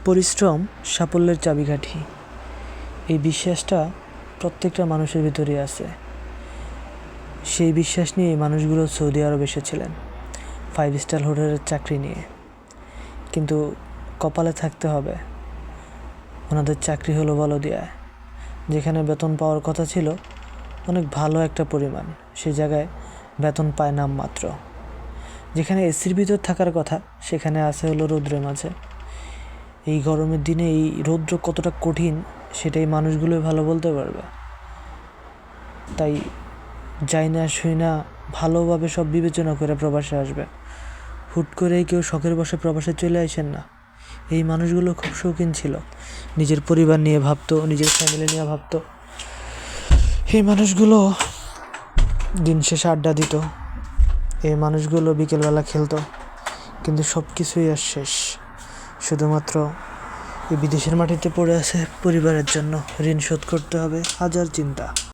পরিশ্রম সাফল্যের চাবিকাঠি। এই বিশ্বাসটা প্রত্যেকটা মানুষের ভিতরে আছে। সেই বিশ্বাস নিয়ে মানুষগুলো সৌদি আরব এসেছিলেন 5 স্টার হোটেলের চাকরি নিয়ে, কিন্তু কপালে থাকতে হবে। ওনাদের চাকরি হলো বলদিয়ায়, যেখানে বেতন পাওয়ার কথা ছিল অনেক ভালো একটা পরিমাণ, সেই জায়গায় বেতন পায় নামমাত্র। যেখানে এসির ভিতর থাকার কথা সেখানে আছে হলো রৌদ্রের মাঝে। এই গরমের দিনে এই রৌদ্র কতটা কঠিন সেটাই মানুষগুলোই ভালো বলতে পারবে। তাই যাই না শুই না ভালোভাবে সব বিবেচনা করে প্রবাসে আসবে। হুট করেই কেউ শখের বসে প্রবাসে চলে আসেন না। এই মানুষগুলো খুব শৌখিন ছিল, নিজের পরিবার নিয়ে ভাবতো, নিজের ফ্যামিলি নিয়ে ভাবতো। এই মানুষগুলো দিন শেষে আড্ডা দিত, এই মানুষগুলো বিকেলবেলা খেলতো, কিন্তু সব কিছুই আর শেষ। শুধুমাত্র এই বিদেশের মাটিতে পড়ে আছে পরিবারের জন্য, ঋণ শোধ করতে হবে, হাজার চিন্তা।